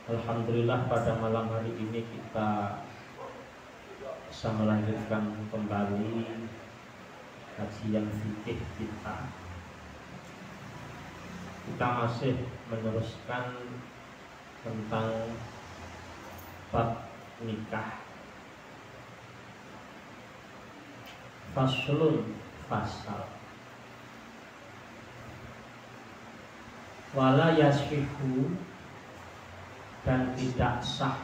Alhamdulillah pada malam hari ini kita bisa melanjutkan kembali kajian fikih kita. Kita masih meneruskan tentang bab nikah. Faslun, fasal. Wala yashihu, dan tidak sah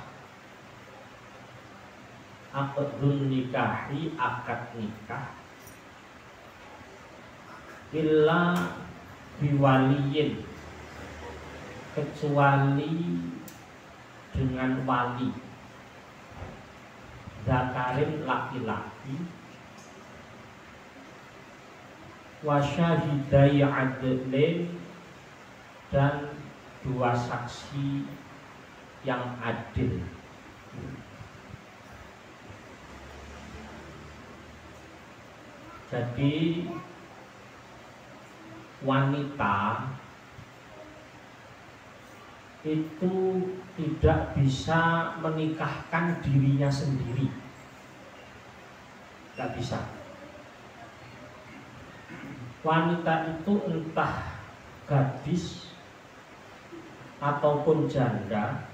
aqdun nikahi, akad nikah, illa biwaliyin, kecuali dengan wali, zakarin laki-laki, wasyahidai adlin, dan dua saksi yang adil. Jadi wanita itu tidak bisa menikahkan dirinya sendiri, tidak bisa. Wanita itu entah gadis ataupun janda,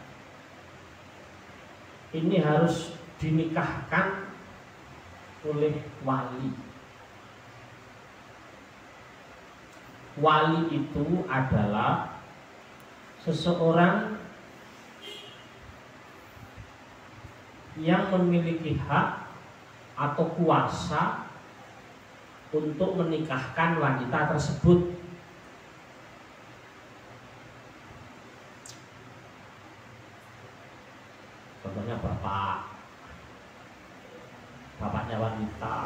ini harus dinikahkan oleh wali. Wali itu adalah seseorang yang memiliki hak atau kuasa untuk menikahkan wanita tersebut. Contohnya bapaknya wanita,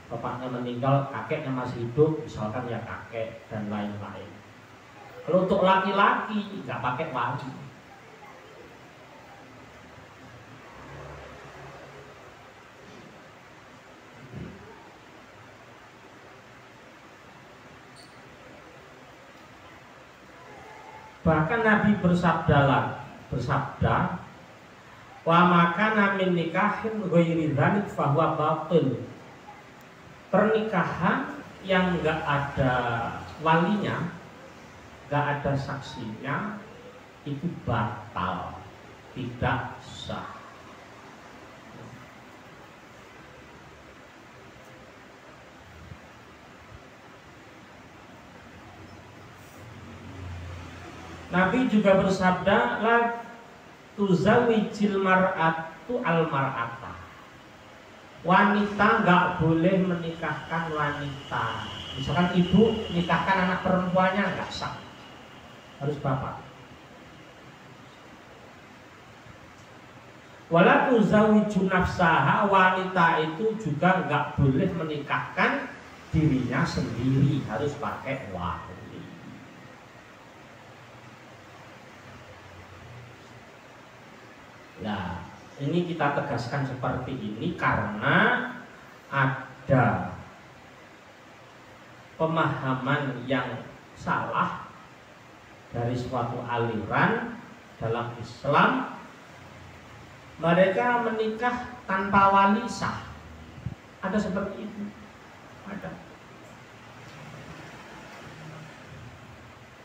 bapaknya meninggal, kakeknya masih hidup, misalkan ya kakek dan lain-lain. Kalau untuk laki-laki nggak pakai wali. Bahkan Nabi bersabda, wa makana min nikahin ghairi dzalik fahuwa batil. Pernikahan yang enggak ada walinya, enggak ada saksinya, itu batal, tidak sah. Nabi juga bersabda, la tuzawijil mar'atu al mar'ata. Wanita nggak boleh menikahkan wanita. Misalkan ibu nikahkan anak perempuannya, nggak sah, harus bapak. Wala tuzawiju nafsaha, wanita itu juga nggak boleh menikahkan dirinya sendiri, harus pakai wali. Nah, ini kita tegaskan seperti ini karena ada pemahaman yang salah dari suatu aliran dalam Islam. Mereka menikah tanpa wali sah. Ada seperti itu. Ada.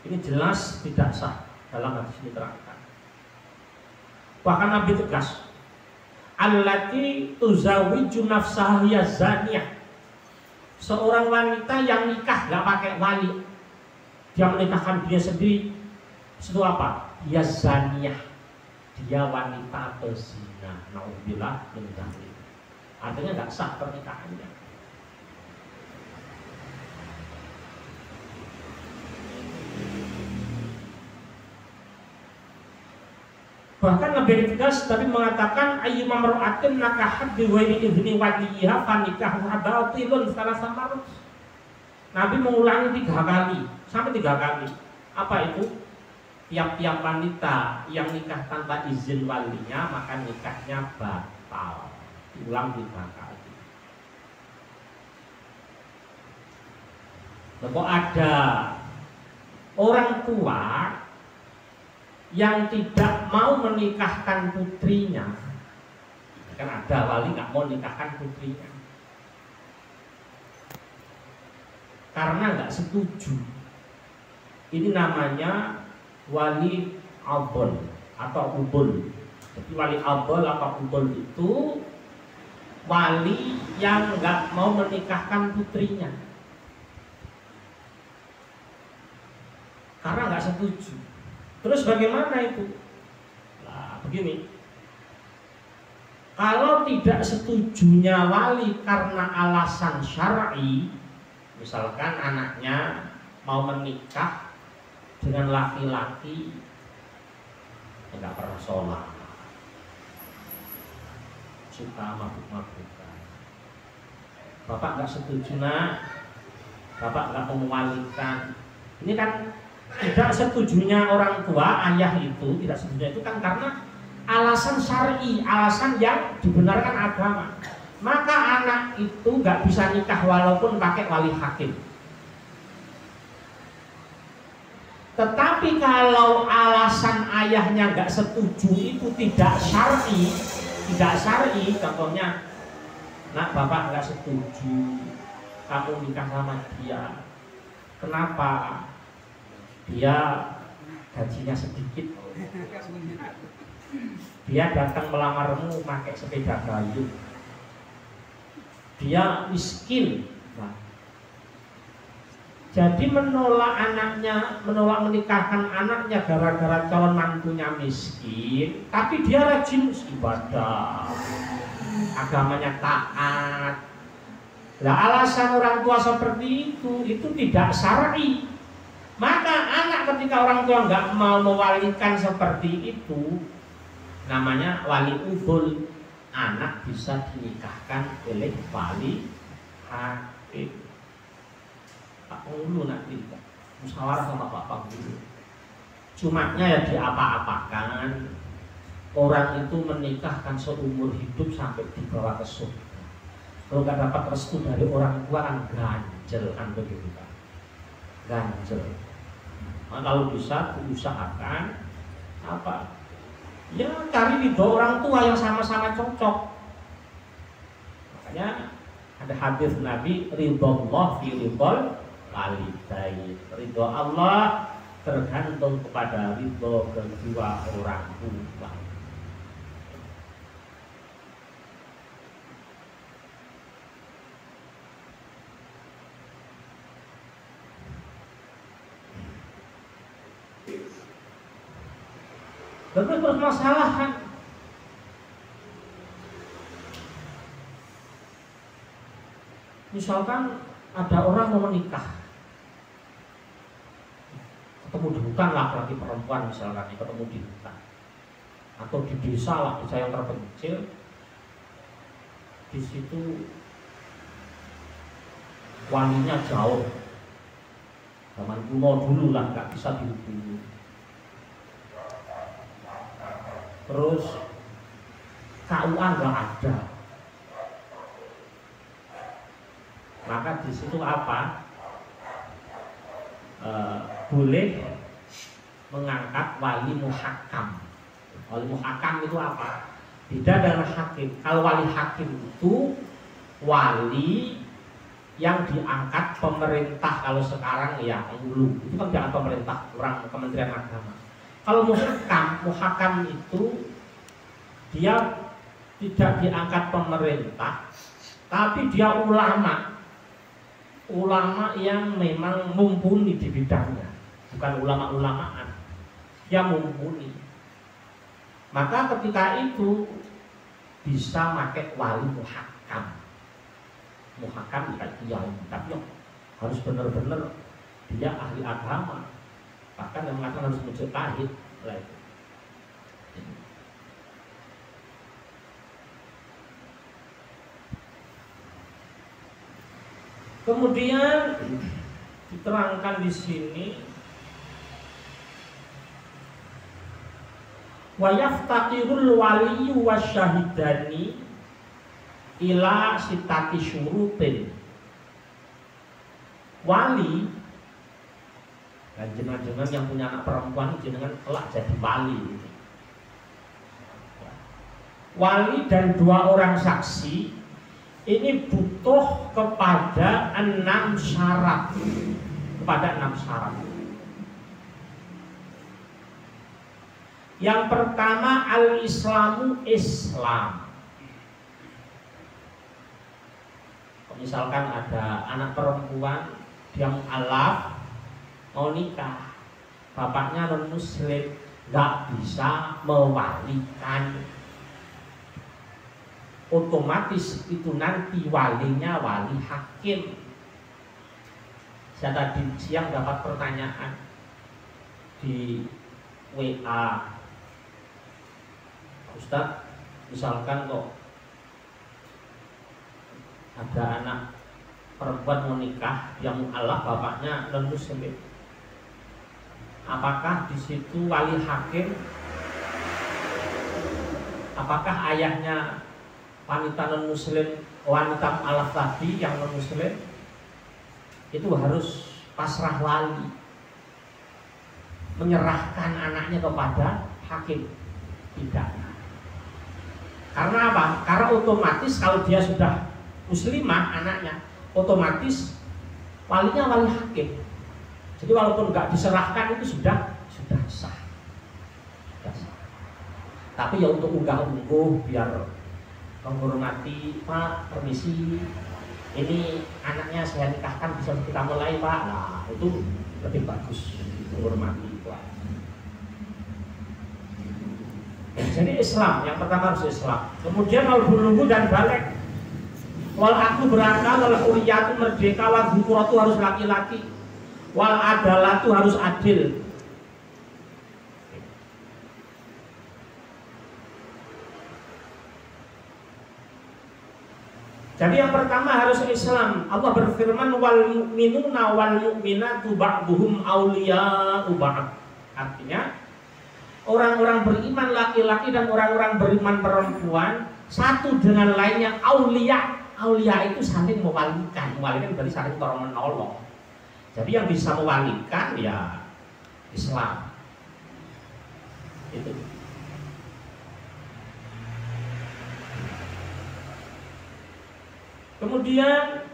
Ini jelas tidak sah dalam hadis diterangkan. Bahkan Nabi tegas, allati tuzawiju nafsaha hiya zaniyah. Seorang wanita yang nikah gak pakai wali, dia menikahkan dia sendiri, itu apa? Hiya zaniyah, dia wanita pezina. Nauzubillah min dzalik. Artinya gak sah pernikahannya. Bahkan lebih tegas, tapi mengatakan ayyuma mar'atin nakahat bi ghairi idzni waliha fa nikahuha batilun salasa marrat. Nabi mengulangi 3 kali, sampai 3 kali. Apa itu? Tiap-tiap wanita yang nikah tanpa izin walinya, maka nikahnya batal. Diulang 3 kali. Kok ada orang tua yang tidak mau menikahkan putrinya, kan ada wali nggak mau menikahkan putrinya karena nggak setuju. Ini namanya wali abol atau ubul. Jadi wali abol atau ubul itu wali yang nggak mau menikahkan putrinya karena nggak setuju. Terus bagaimana itu? Nah, begini. Kalau tidak setujunya wali karena alasan syar'i, misalkan anaknya mau menikah dengan laki-laki yang nggak pernah sholat, suka mabuk-mabukan, bapak nggak setuju, nak, bapak nggak mewalikan. Ini kan tidak setujunya orang tua, ayah itu tidak setujunya itu kan karena alasan syar'i, alasan yang dibenarkan agama. Maka anak itu nggak bisa nikah walaupun pakai wali hakim. Tetapi kalau alasan ayahnya nggak setuju itu tidak syar'i, contohnya, nak, bapak nggak setuju kamu nikah sama dia. Kenapa? Dia gajinya sedikit. Dia datang melamarmu pakai sepeda kayu. Dia miskin. Nah, jadi menolak menikahkan anaknya gara-gara calon mantunya miskin, tapi dia rajin ibadah, agamanya taat. Nah, alasan orang tua seperti itu tidak syar'i. Maka anak ketika orang tua nggak mau mewalikan seperti itu, namanya wali ubul. Anak bisa dinikahkan oleh wali hakim. Pak Penghulu nanti musyawarah sama Pak Penghulu. Cumatnya ya diapa-apakan. Orang itu menikahkan seumur hidup sampai dibawa ke surga. Kalau nggak dapat restu dari orang tua kan ganjel kan begitu kan. Ganjel. Nah, kalau bisa diusahakan apa? Ya cari ridho orang tua yang sama-sama cocok. Makanya ada hadis Nabi, ridhollah fi ridhol walidain. Ridho Allah tergantung kepada ridho kedua orang tua. Tapi permasalahan misalkan ada orang mau menikah, ketemu di hutan laki-laki perempuan misalkan, ketemu di hutan atau di desa lah, desa yang terpencil, di situ walinya jauh, zaman kuno dulu lah, nggak bisa dihubungi. Terus KUA nggak ada, maka di situ apa? Boleh mengangkat wali muhakam. Wali muhakam itu apa? Beda dengan hakim. Kalau wali hakim itu wali yang diangkat pemerintah. Kalau sekarang ya dulu itu kan diangkat pemerintah, orang Kementerian Agama. Kalau muhakam itu dia tidak diangkat pemerintah, tapi dia ulama yang memang mumpuni di bidangnya, bukan ulama-ulamaan, dia mumpuni. Maka ketika itu bisa pakai wali muhakam. Muhakam bukan kiai, tapi harus benar-benar dia ahli agama. Bahkan yang mengatakan harus mujtahid. Kemudian diterangkan di sini wa yaftaqirul waliyyu wasyahidani ila sitati syurutin. Wali, Dan jenengan yang punya anak perempuan jenengan kelak jadi wali. Wali dan 2 orang saksi ini butuh kepada 6 syarat. Yang pertama al-islamu Islam. Misalkan ada anak perempuan yang mu'alaf mau nikah, bapaknya non muslim, nggak bisa mewalikan, otomatis itu nanti walinya wali hakim. Saya tadi siang dapat pertanyaan di WA, Ustaz, misalkan kok ada anak perempuan mau nikah yang mu'alaf, bapaknya non muslim, apakah di situ wali hakim? Apakah ayahnya wanita non muslim, wanita mu'alaf tadi yang non muslim itu harus pasrah wali, menyerahkan anaknya kepada hakim? Tidak. Karena apa? Karena otomatis kalau dia sudah muslimah anaknya, otomatis walinya wali hakim. Jadi walaupun nggak diserahkan itu sudah sah. Tapi ya untuk unggah-ungguh biar menghormati, Pak, permisi, ini anaknya saya nikahkan, bisa kita mulai, Pak. Nah itu lebih bagus, menghormati, Pak. Jadi Islam, yang pertama harus Islam. Kemudian al bulughu dan balik. Wal aku berakal, wal huriyatu merdeka, wal dhukuratu harus laki-laki, wal adalatu harus adil. Jadi yang pertama harus Islam. Allah berfirman wal mu'minuna wal mu'minatu ba'duhum awliya'u ba'd. Artinya orang-orang beriman laki-laki dan orang-orang beriman perempuan satu dengan lainnya aulia. Aulia itu saling mewalikan. Mewalikan berarti saling tolong menolong. Jadi yang bisa mewalikan ya Islam. Itu. Kemudian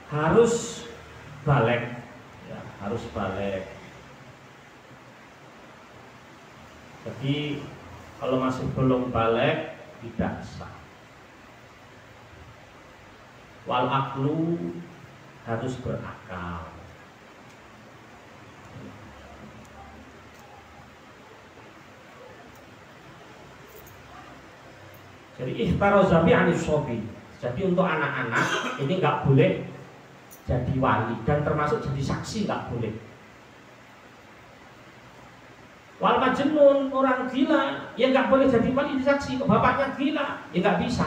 harus balik, ya, harus balik. Jadi kalau masih belum balik tidak sah. Wal aqlu harus berakal. Jadi ihtarozabi anisobi. Jadi untuk anak-anak ini nggak boleh jadi wali dan termasuk jadi saksi nggak boleh. Wal majnun, orang gila, ya nggak boleh jadi wali saksi. Bapaknya gila, ya nggak bisa.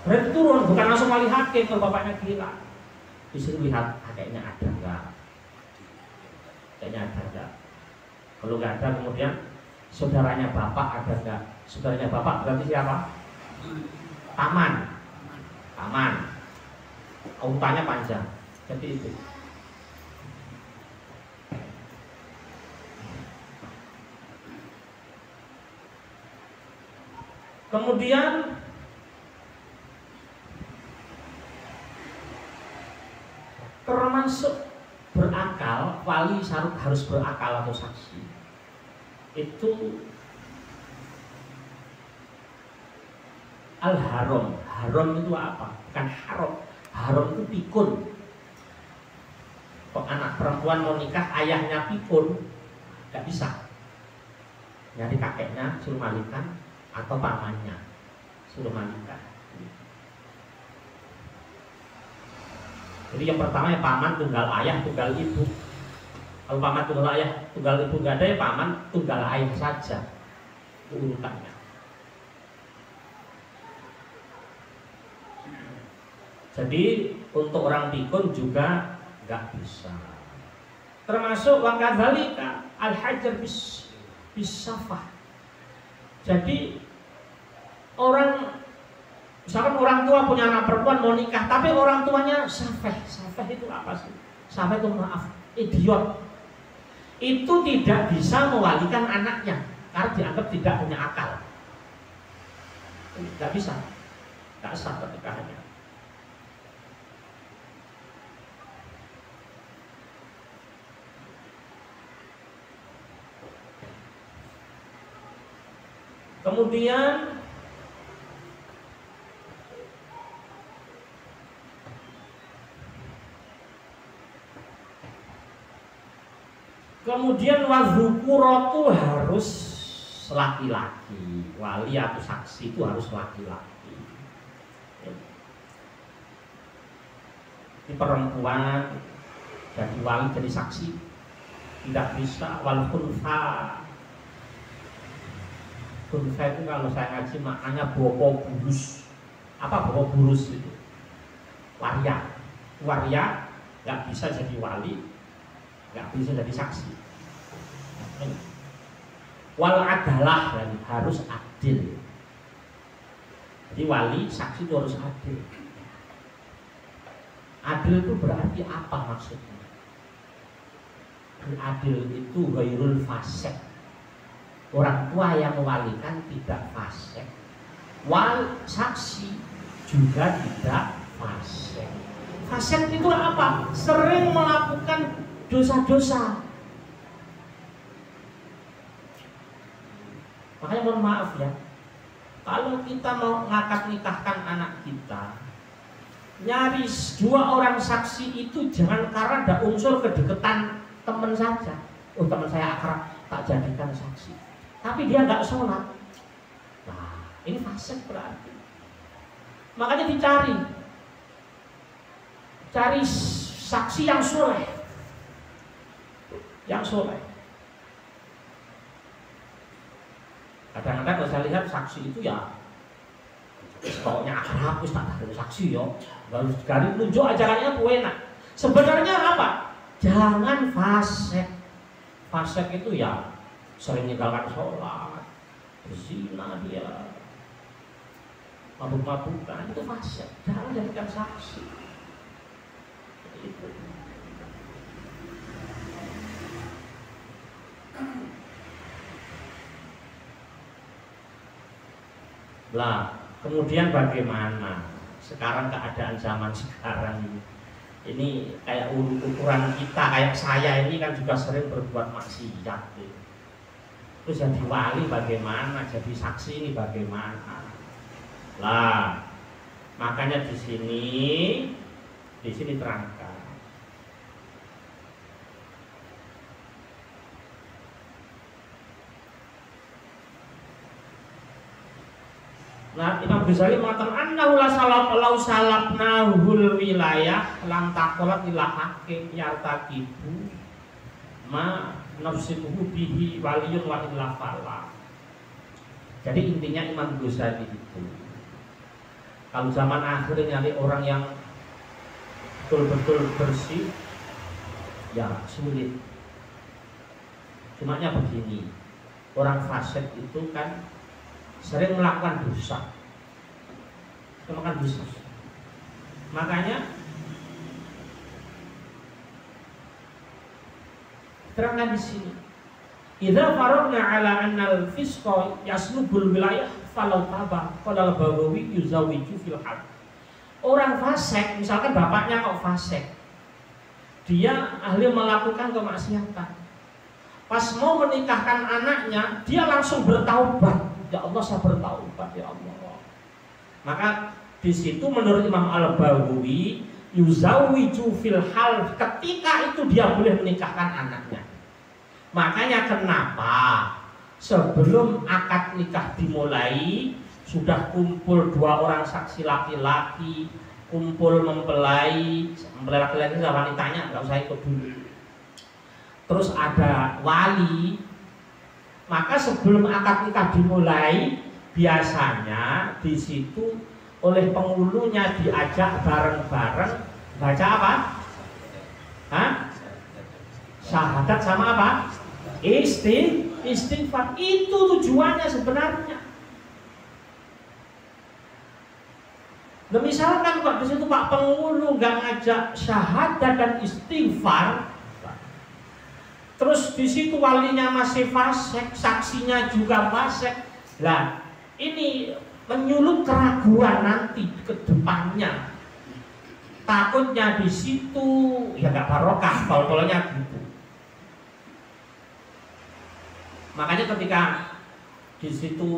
Berarti turun, bukan langsung wali hakim kalau bapaknya gila. Disuruh lihat kayaknya ada nggak? Kayaknya ada nggak? Kalau nggak ada, kemudian saudaranya bapak ada nggak? Saudaranya bapak berarti siapa? Paman. Urutannya panjang. Jadi itu. Kemudian termasuk berakal, wali harus berakal atau saksi. Itu al-haram. Haram itu apa? Bukan haram. Haram itu pikun. Kok anak perempuan mau nikah ayahnya pikun, nggak bisa. Nyari kakeknya suruh malikan atau pamannya suruh malikan. Jadi yang pertama ya paman tunggal ayah tunggal ibu. Kalau paman tunggal ayah tunggal ibu nggak ada ya paman tunggal ayah saja. Itu urutannya. Jadi untuk orang pikun juga nggak bisa. Termasuk wakadzalika al-hajar bisafah. Jadi orang, misalkan orang tua punya anak perempuan mau nikah, tapi orang tuanya safeh. Safeh itu apa sih? Safeh itu maaf, idiot. Itu tidak bisa mewalikan anaknya karena dianggap tidak punya akal. Tidak bisa, tidak sah pernikahannya. Kemudian wazhukuratu harus laki-laki, wali atau saksi itu harus laki-laki. Ini perempuan jadi wali jadi saksi tidak bisa. Wal khunfa, khunfa itu kalau saya ngaji maknanya bopo burus. Apa bopo burus itu? Waria, waria nggak bisa jadi wali, nggak bisa jadi saksi. Wal adalah, dan harus adil. Jadi wali saksi itu harus adil. Adil itu berarti apa maksudnya? Adil itu ghairul fasik. Orang tua yang mewalikan tidak fasik. Wal saksi juga tidak fasik. Fasik itu apa? Sering melakukan dosa-dosa. Makanya mohon maaf ya, kalau kita mau ngakad nikahkan anak kita, nyaris 2 orang saksi itu jangan karena ada unsur kedekatan teman saja. Oh, teman saya akrab, tak jadikan saksi. Tapi dia nggak sholat. Nah, ini fasik berarti. Makanya cari saksi yang soleh, yang soleh. Kadang-kadang kalau saya lihat saksi itu ya pokoknya akrab, wis tak ada saksi yo. Baru sekali nunjuk ajarannya enak. Sebenarnya apa? Jangan fasik. Fasik itu ya sering meninggalkan sholat, berzina dia, mabuk-mabukan, itu fasik. Jangan jadikan saksi. Itu. Lah, kemudian bagaimana sekarang keadaan zaman sekarang ini? Ini kayak ukuran kita, kayak saya ini kan juga sering berbuat maksiat. Terus jadi wali bagaimana? Jadi saksi ini bagaimana? Lah, makanya di sini terangkan. Nah, Imam Ghazali mengatakan annahu la salabnahul wilayah lam taqalat ila haqqin yartaqibu ma nafsihi bihi waliyun wa illa fala. Jadi intinya Imam Ghazali itu kalau zaman akhir nyari orang yang betul-betul bersih ya sulit. Cumanya begini, orang fasik itu kan sering melakukan dosa. Makanya terangkan di sini. Idza faragna ala annal fisqa yaslubul wilayah falau taba qala al-Bawawi yuzawiju fil hal. Orang fasik, misalkan bapaknya kok fasik, dia ahli melakukan kemaksiatan. Pas mau menikahkan anaknya, dia langsung bertaubat. Ya Allah, saya bertaubat ya Allah. Maka di situ menurut Imam Al-Bawawi yuzawiju fil hal, ketika itu dia boleh menikahkan anaknya. Makanya kenapa sebelum akad nikah dimulai sudah kumpul 2 orang saksi laki-laki, kumpul mempelai laki-laki sama wanitanya, nggak usah ikut dulu. Terus ada wali. Maka sebelum akad nikah dimulai, biasanya di situ oleh penghulunya diajak bareng-bareng baca apa? Hah? Syahadat sama apa? Istighfar. Itu tujuannya sebenarnya. Nah, misalkan kok di situ Pak Penghulu nggak ngajak syahadat dan istighfar, terus di situ walinya masih fasik, saksinya juga fasik, lah ini menyulut keraguan nanti ke depannya. Takutnya di situ ya nggak barokah, kalau-kalaunya gitu. Makanya ketika di situ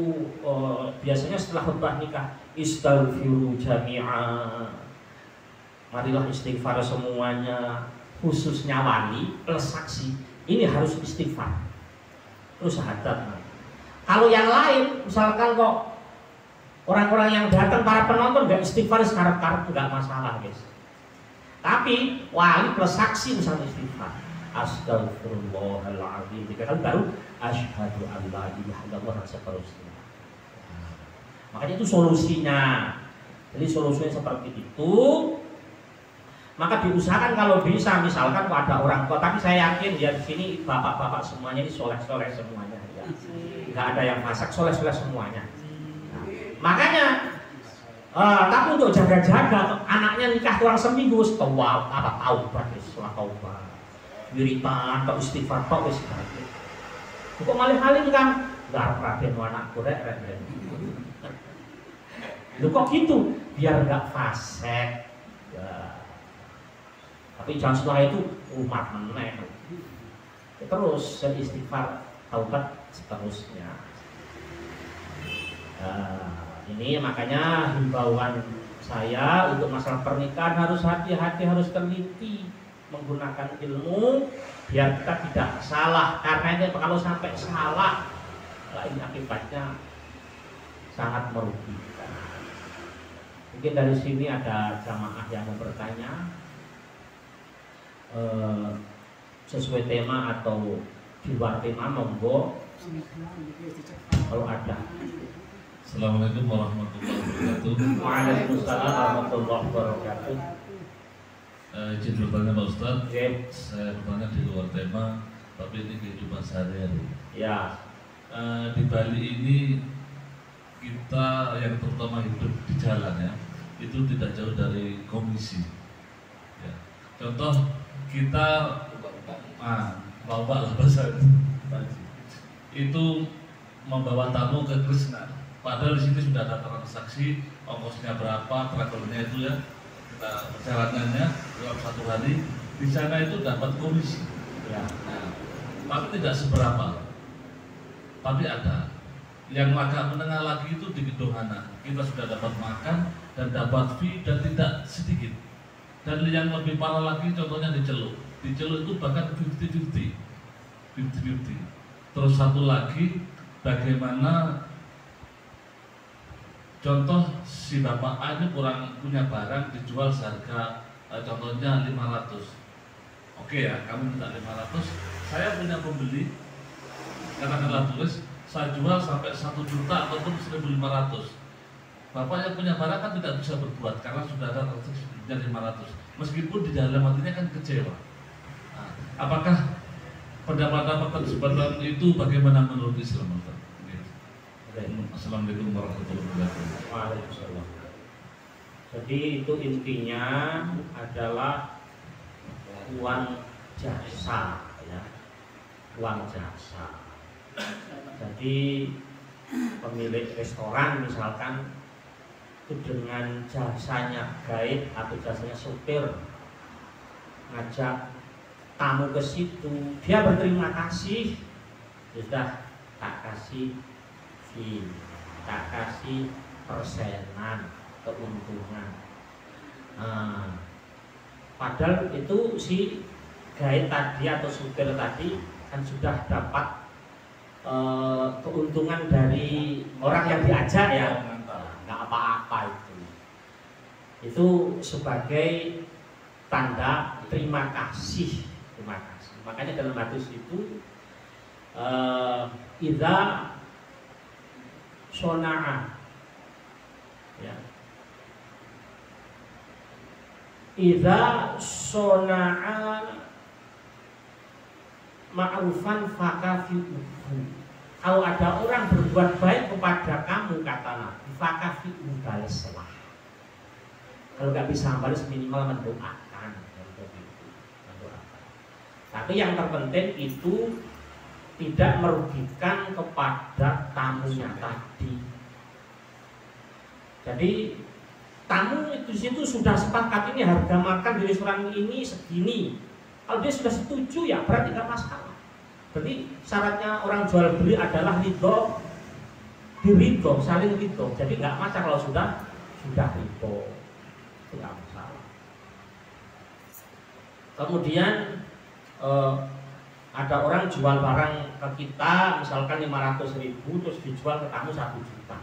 biasanya setelah khutbah nikah, istaghfiru jami'a, marilah istighfar semuanya, khususnya wali plus saksi ini harus istighfar terus syahadat. Kalau yang lain misalkan kok orang-orang yang datang para penonton nggak istighfar sekarang nggak masalah guys, tapi wali plus saksi misalnya istighfar astagfirullahaladzim 3 kali baru asyhadu an la ilaha illallah dan seterusnya. Makanya itu solusinya. Jadi solusinya seperti itu. Maka diusahakan kalau bisa, misalkan kalau ada orang tua, tapi saya yakin ya di sini bapak-bapak semuanya ini soleh-soleh semuanya ya. Nggak ada yang masak, soleh-soleh semuanya. Nah, makanya tapi untuk jaga-jaga anaknya nikah kurang seminggu, setelah apa taubat, setelah taubat, wiritan atau istighfar tok wis kabeh. Kok malih-malih kan garap raden anakku rek. Lho kok gitu? Biar enggak fasik. Ya. Tapi jangan setelah itu umat meneh. Terus istighfar, taubat seterusnya. Ini makanya himbauan saya untuk masalah pernikahan harus hati-hati, harus teliti menggunakan ilmu biar kita tidak salah, karena ini kalau sampai salah ini akibatnya sangat merugikan. Mungkin dari sini ada jamaah yang mau bertanya sesuai tema atau di luar tema, monggo kalau ada. Assalamualaikum warahmatullahi wabarakatuh. Waalaikumsalam warahmatullahi wabarakatuh. Izin bertanya Pak Ustadz, saya bertanya di luar tema, tapi ini kehidupan sehari-hari. Ya. Di Bali ini kita yang terutama hidup di jalan ya, itu tidak jauh dari komisi. Ya. Contoh kita bawa lah bahasa itu membawa tamu ke Krishna. Padahal di sini sudah ada transaksi, ongkosnya berapa, travelnya itu ya, kita perjalanannya dalam 1 hari, di sana itu dapat komisi. Ya. Nah, tapi tidak seberapa. Tapi ada. Yang agak menengah lagi itu di Gedonghana, kita sudah dapat makan dan dapat fee dan tidak sedikit. Dan yang lebih parah lagi contohnya di Celuk. Di Celuk itu bahkan 50-50. Terus satu lagi, bagaimana contoh si bapak A ini kurang punya barang dijual seharga contohnya 500. Oke ya, kamu minta 500, saya punya pembeli, katakanlah tulis, saya jual sampai 1 juta ataupun 1.500. Bapak yang punya barang kan tidak bisa berbuat karena sudah ada transaksinya 500. Meskipun di dalam hatinya kan kecewa. Nah, apakah pendapat seperti itu bagaimana menurut Islam? Assalamualaikum warahmatullahi wabarakatuh. Waalaikumsalam. Jadi itu intinya adalah uang jasa ya. Uang jasa. Jadi pemilik restoran misalkan itu dengan jasanya guide atau jasanya supir ngajak tamu ke situ, dia berterima kasih, sudah tak kasih fee, tak kasih persenan, keuntungan. Nah, padahal itu si guide tadi atau supir tadi kan sudah dapat keuntungan dari orang yang diajak ya, nggak apa-apa itu sebagai tanda terima kasih. Makanya dalam hadis itu idza sona'a ya, idza sona'a ma'rufan fakafi'uhu. Kalau ada orang berbuat baik kepada kamu, kata Nabi, fakafi'uhu, balaslah. Kalau nggak bisa balas minimal mendoakan. Tapi yang terpenting itu tidak merugikan kepada tamunya tadi. Jadi tamu itu situ sudah sepakat ini harga makan di restoran ini segini. Kalau dia sudah setuju ya berarti nggak masalah. Berarti syaratnya orang jual beli adalah ridho, diridho, saling ridho. Jadi nggak masalah kalau sudah ridho, itu nggak masalah. Kemudian ada orang jual barang ke kita misalkan 500.000 terus dijual ke tamu 1 juta.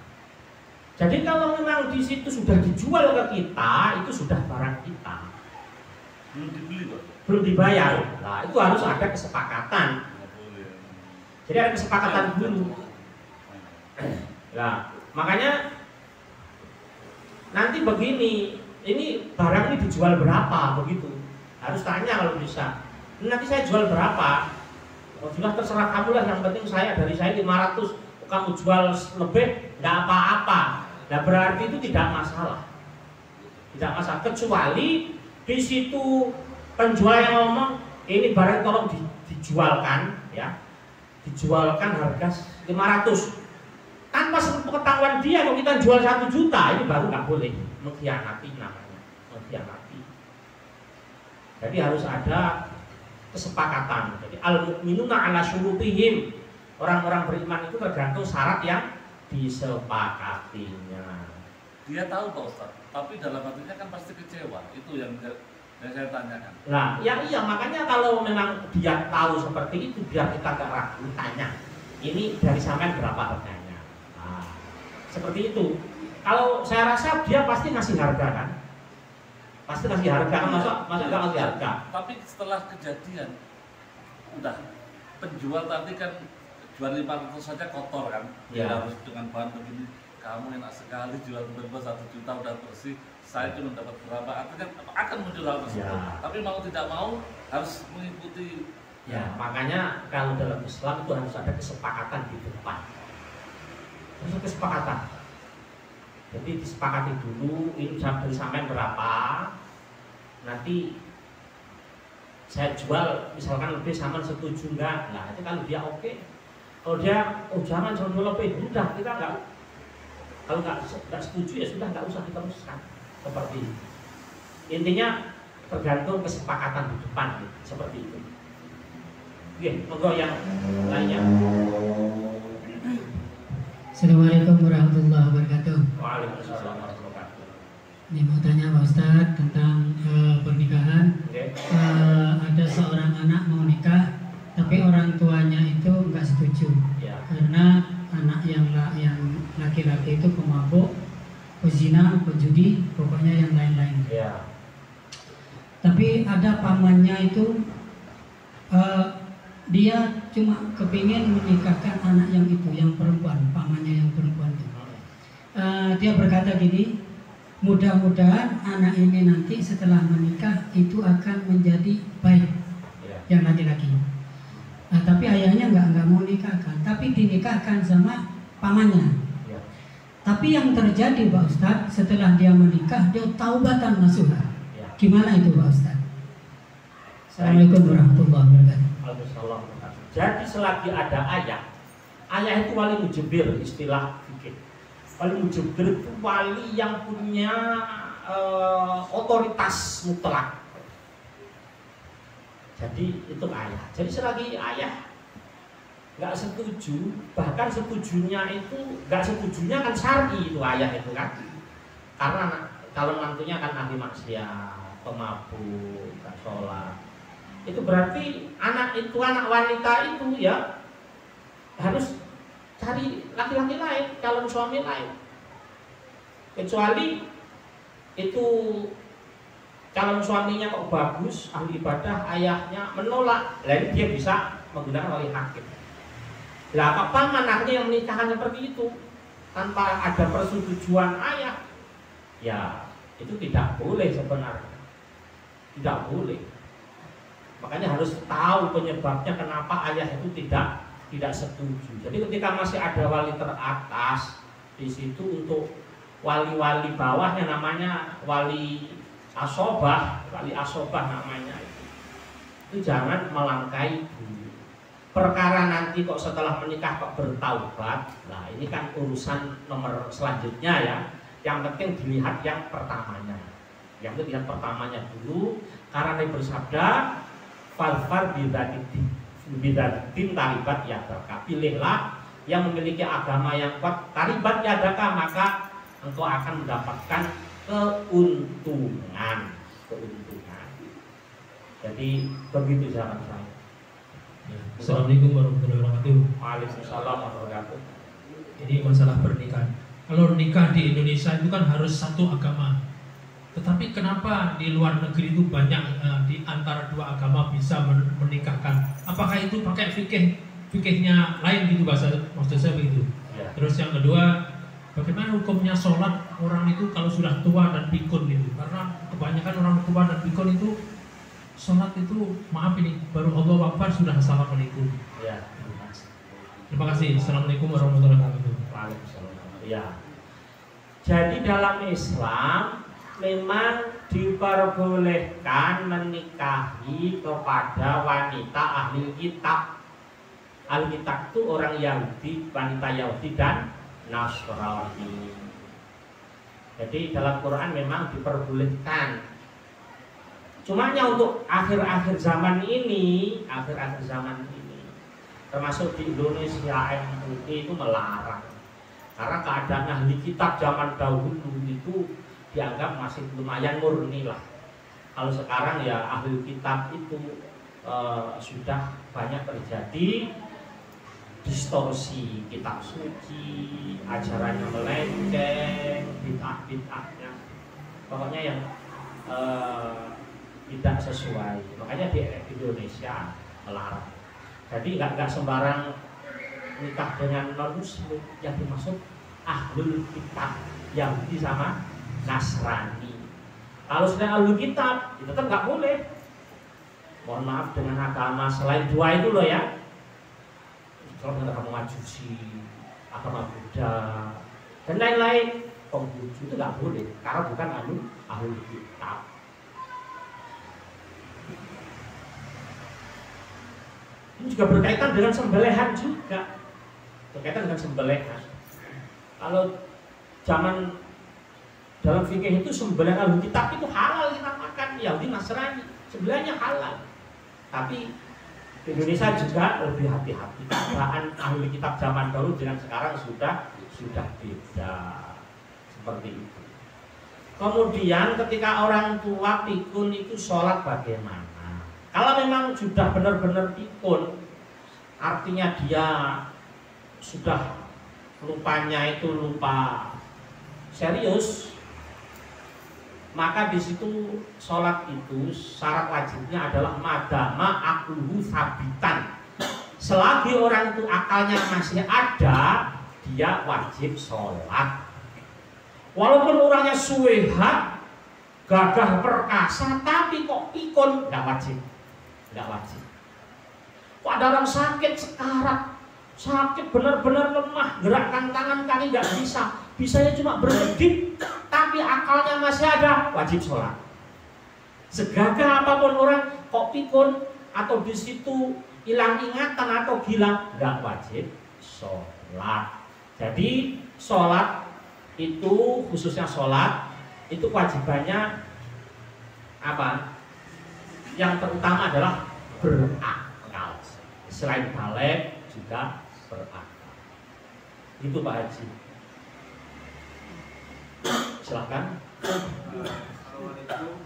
Jadi kalau memang di situ sudah dijual ke kita, itu sudah barang kita. Belum dibeli, Pak. Belum dibayar. Nah, itu harus ada kesepakatan. Jadi ada kesepakatan dulu. Nah, makanya nanti begini, ini barang ini dijual berapa begitu. Harus tanya kalau bisa. Nanti saya jual berapa? Oh, sudah terserah kamu lah, yang penting dari saya 500, kamu jual lebih nggak apa-apa. Nah berarti itu tidak masalah, kecuali di situ penjual yang ngomong ini barang tolong dijualkan, ya, dijualkan harga 500. Tanpa sepengetahuan dia kalau kita jual 1 juta, ini baru nggak boleh, mengkhianati namanya, mengkhianati. Jadi harus ada kesepakatan. Jadi al-mu'minuna ala syurutihim. Orang-orang beriman itu tergantung syarat yang disepakatinya. Dia tahu Pak Ustaz, tapi dalam hatinya kan pasti kecewa. Itu yang saya tanyakan. Nah, ya iya, makanya kalau memang dia tahu seperti itu, biar kita gak ragu, tanya. Ini dari sampean berapa harganya? Nah, seperti itu. Kalau saya rasa dia pasti ngasih harga kan? Pasti ngasih harga kan, masa nggak ngasih harga. Tapi setelah kejadian udah penjual tadi kan jual 500 saja kotor kan, ya. Harus dengan bahan begini, kamu enak sekali jual tiba-tiba 1 juta udah bersih, saya cuma dapat berapa, artinya akan muncul hal tersebut. Ya. Tapi mau tidak mau harus mengikuti. Ya, makanya kalau dalam Islam itu harus ada kesepakatan di depan. Harus ada kesepakatan. Jadi disepakati dulu, ini dari sampean berapa, nanti saya jual misalkan lebih, sama setuju enggak? Nah itu kalau dia oke. Kalau dia jangan jual lebih, udah kita enggak. Kalau enggak setuju ya sudah, enggak usah diteruskan seperti ini. Intinya tergantung kesepakatan di depan, seperti itu. Oke, monggo yang lainnya. Assalamualaikum warahmatullahi wabarakatuh. Waalaikumsalam warahmatullahi wabarakatuh. Ini mau tanya Pak Ustadz tentang pernikahan. Okay. Ada seorang anak mau nikah, tapi orang tuanya itu nggak setuju, Ya. karena anak yang laki-laki itu pemabuk, pezina, pejudi, pokoknya yang lain-lain. Ya. Tapi ada pamannya itu dia cuma kepingin menikahkan anak yang itu, yang perempuan, pamannya yang perempuan itu. Dia berkata gini, mudah-mudahan anak ini nanti setelah menikah itu akan menjadi baik, yang laki-laki. Nah, tapi ayahnya nggak mau nikahkan, tapi dinikahkan sama pamannya. Ya. Tapi yang terjadi Pak Ustadz, setelah dia menikah dia taubatan nasuha. Ya. Gimana itu Pak Ustadz? Assalamualaikum warahmatullahi wabarakatuh. Jadi selagi ada ayah itu wali mujibir, istilah fikih. Wali mujibir itu wali yang punya otoritas mutlak. Jadi itu ayah. Jadi selagi ayah nggak setuju, bahkan setujunya kan syar'i itu ayah itu kan. Karena kalau mantunya kan ahli maksiat, pemabuk, nggak sholat. Itu berarti anak wanita itu ya harus cari laki-laki lain, calon suami lain. Kecuali itu calon suaminya kok bagus, ahli ibadah, ayahnya menolak, lalu dia bisa menggunakan wali hakim. Lah apa anaknya yang menikahkan seperti itu tanpa ada persetujuan ayah, ya itu tidak boleh sebenarnya, tidak boleh. Makanya harus tahu penyebabnya kenapa ayah itu tidak setuju. Jadi ketika masih ada wali teratas di situ untuk wali-wali bawahnya namanya wali asobah namanya itu jangan melangkai dulu. Perkara nanti kok setelah menikah kok bertaubat, nah ini kan urusan nomor selanjutnya ya. Yang penting dilihat yang pertamanya. Yang dilihat pertamanya dulu, karena Nabi bersabda, falfar bidatin taribat yadaka. Pilihlah yang memiliki agama yang kuat, taribat yadaka, maka engkau akan mendapatkan keuntungan. Jadi begitu saran saya. Assalamualaikum warahmatullahi wabarakatuh. Waalaikumsalam warahmatullahi wabarakatuh. Ini masalah pernikahan. Kalau nikah di Indonesia itu kan harus satu agama. Tetapi kenapa di luar negeri itu banyak di antara dua agama bisa menikahkan? Apakah itu pakai fikihnya lain gitu bahasa maksud saya begitu? Ya. Terus yang kedua, bagaimana hukumnya sholat orang itu kalau sudah tua dan pikun gitu? Karena kebanyakan orang tua dan pikun itu sholat itu, maaf ini, baru Allah Akbar sudah assalamualaikum. Ya. Terima kasih. Assalamualaikum warahmatullahi wabarakatuh. Waalaikumsalam. Ya. Jadi dalam Islam memang diperbolehkan menikahi kepada wanita ahli kitab. Ahli kitab itu orang Yahudi, wanita Yahudi dan Nasrani. Jadi dalam Quran memang diperbolehkan. Cumanya untuk akhir-akhir zaman ini, termasuk di Indonesia MUI itu melarang. Karena keadaan ahli kitab zaman dahulu itu dianggap masih lumayan murni lah. Kalau sekarang ya ahli kitab itu sudah banyak terjadi distorsi kitab suci, ajarannya melenceng, bid'ah-bid'ahnya, pokoknya yang tidak sesuai. Makanya di Indonesia melarang. Jadi nggak sembarang nikah dengan non muslim, yang dimaksud ahlul kitab Yahudi sama Nasrani. Kalau sudah ahlul kitab itu kan nggak boleh. Mohon maaf, dengan agama selain dua itu loh ya. Kalau agama Majusi, agama Buddha dan lain-lain, Konghucu itu nggak boleh karena bukan ahlul kitab. Ini juga berkaitan dengan sembelihan juga. Berkaitan dengan sembelihan. Kalau zaman dalam fikih itu sembelihan ahli kitab itu halal kita makan, Yahudi Nasrani, sembelihannya halal. Tapi di Indonesia juga lebih hati-hati. Keadaan ahli kitab zaman dahulu dengan sekarang sudah beda. Seperti itu. Kemudian ketika orang tua pikun itu sholat bagaimana? Kalau memang sudah benar-benar pikun, artinya dia sudah lupanya itu lupa serius, maka di situ sholat itu syarat wajibnya adalah madama akluhu sabitan. Selagi orang itu akalnya masih ada, dia wajib sholat. Walaupun orangnya suwehat, gagah perkasa, tapi kok pikun, nggak wajib. Kok ada orang sakit sekarat, sakit benar-benar lemah, gerakkan tangan kaki nggak bisa, bisanya cuma berkedip, tapi akalnya masih ada, wajib sholat. Segagah apapun orang, kok pikun atau di situ hilang ingatan atau gila, nggak wajib sholat. Jadi sholat itu, khususnya sholat itu kewajibannya apa? Yang terutama adalah berakal. Selain balik juga berakal. Itu Pak Haji. Silakan. Assalamualaikum.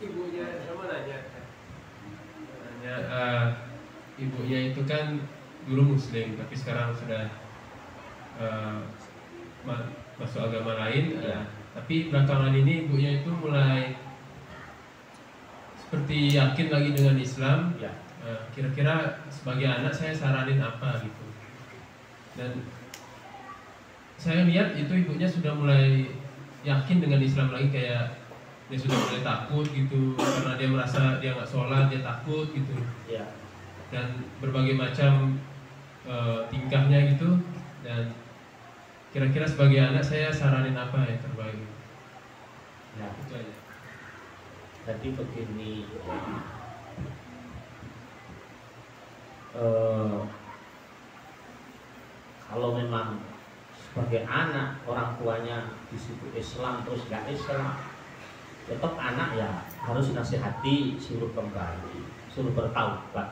Ibunya sama nanya, ibunya itu kan dulu muslim tapi sekarang sudah masuk agama lain. Tapi belakangan ini ibunya itu mulai seperti yakin lagi dengan Islam. Kira-kira sebagai anak saya saranin apa gitu. Dan saya lihat itu ibunya sudah mulai yakin dengan Islam lagi, kayak dia sudah mulai takut gitu karena dia merasa dia nggak sholat, dia takut gitu. Dan berbagai macam tingkahnya gitu. Dan Kira-kira sebagai anak saya saranin apa yang terbaik? Ya, Itu aja. jadi begini, kalau memang sebagai anak orang tuanya di situ Islam terus gak Islam, tetap anak ya harus nasihati, suruh kembali, suruh bertaubat.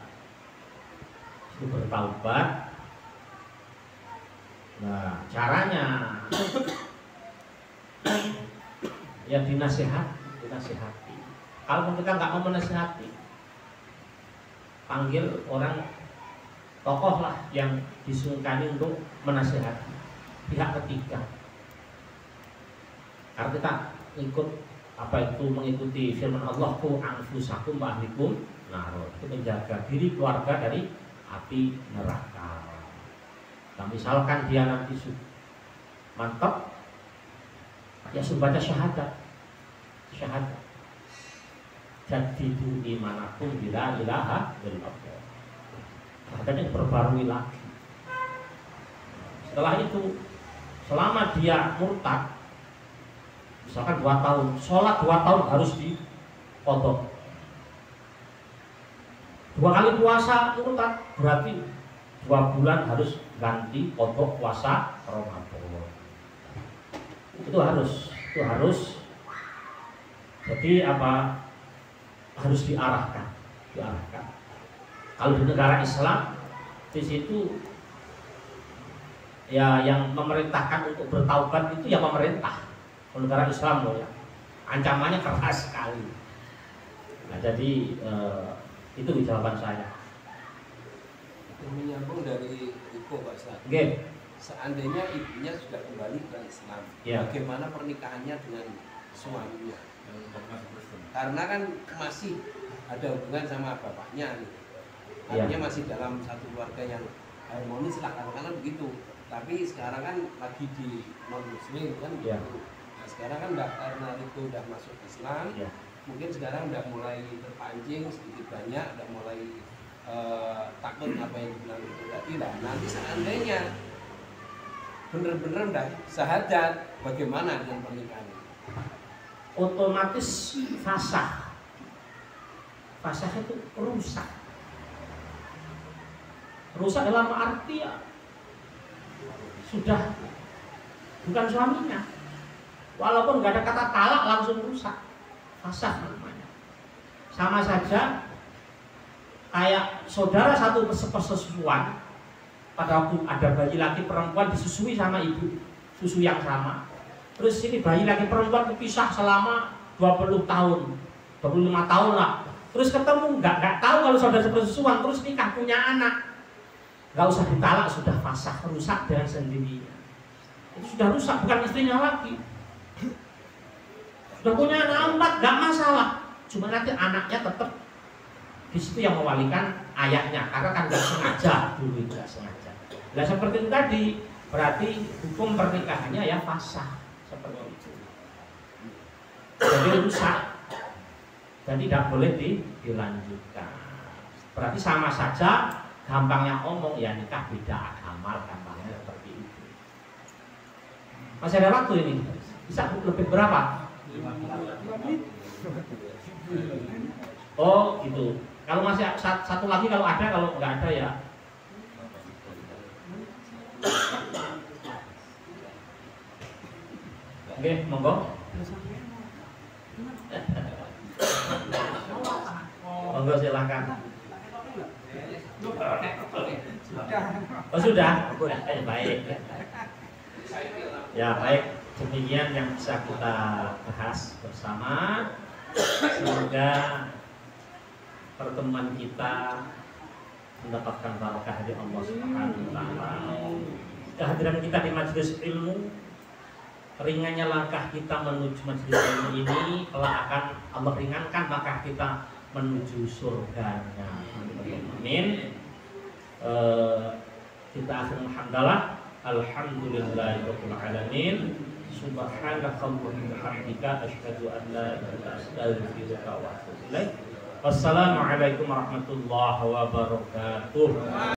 Nah, caranya ya dinasihati. Kalau kita nggak mau menasihati, panggil orang tokoh lah yang disungkani untuk menasihati pihak ketiga. Karena kita ikut mengikuti firman Allah, ku anfusakum wa ahlikum nar, itu menjaga diri keluarga dari api neraka. Nah, misalkan dia nanti mantap, ya suruh baca syahadat. Jadidu dimanapun bila ilaha illallah. Syahadatnya diperbarui lagi. Setelah itu, selama dia murtad, misalkan 2 tahun, sholat 2 tahun harus dipotong. 2 kali puasa murtad, berarti 2 bulan harus ganti kodok puasa Ramadan. Itu harus. Jadi harus diarahkan. Kalau di negara Islam, di situ ya yang memerintahkan untuk bertaubat itu ya pemerintah. Kalau negara Islam loh ya, ancamannya keras sekali. Nah, jadi itu jawaban saya. Menyambung dari Iko Pak Ustaz. Okay. Seandainya ibunya sudah kembali ke Islam, bagaimana pernikahannya dengan suaminya? Karena kan masih ada hubungan sama bapaknya, gitu. Artinya masih dalam satu keluarga yang harmonis lah, karena begitu. Tapi sekarang kan lagi di non muslim kan begitu. Nah, sekarang kan karena itu udah masuk Islam, mungkin sekarang udah mulai terpancing sedikit banyak, udah mulai takut apa yang dibilang itu tadi lah. Nanti seandainya bener-bener udah syahadat, bagaimana dengan pernikahan? Otomatis fasah itu rusak dalam arti ya sudah bukan suaminya, walaupun nggak ada kata talak langsung rusak, fasah namanya. Sama saja kayak saudara satu persesusuan, pada waktu ada bayi laki perempuan disusui sama ibu, susu yang sama. Terus ini bayi laki perempuan dipisah selama 20 tahun, 25 tahun lah. Terus ketemu nggak tahu kalau saudara persesusuan, terus nikah punya anak, nggak usah ditalak, sudah fasah, rusak dengan sendirinya. Itu sudah rusak, bukan istrinya lagi. Sudah punya anak 4, nggak masalah. Cuma nanti anaknya tetap di situ yang mewalikan ayahnya, karena kan nggak sengaja dulu, nggak sengaja. Nah seperti itu tadi, berarti hukum pernikahannya ya fasah seperti itu. Jadi rusak dan tidak boleh dilanjutkan. Berarti sama saja, gampangnya omong ya nikah beda agama, gampangnya seperti itu. Masih ada waktu ini, bisa lebih berapa? 5 menit. Oh gitu. Kalau masih satu lagi kalau ada, kalau nggak ada ya. Oke, monggo. Monggo silakan. Oh sudah. Baik. Ya baik. Demikian yang bisa kita bahas bersama. Semoga pertemuan kita mendapatkan barakah dari Allah Subhanahu wa taala. Kehadiran kita di majelis ilmu, ringannya langkah kita menuju majelis ilmu ini, kelak akan Allah ringankan langkah kita menuju surganya. Amin. Kita akhir hamdalah, alhamdulillahirabbil alamin. Subhanaka wa bihamdika asyhadu an la ilaha illa anta astaghfiruka wa atubu ilaik. Wassalamualaikum warahmatullahi wabarakatuh.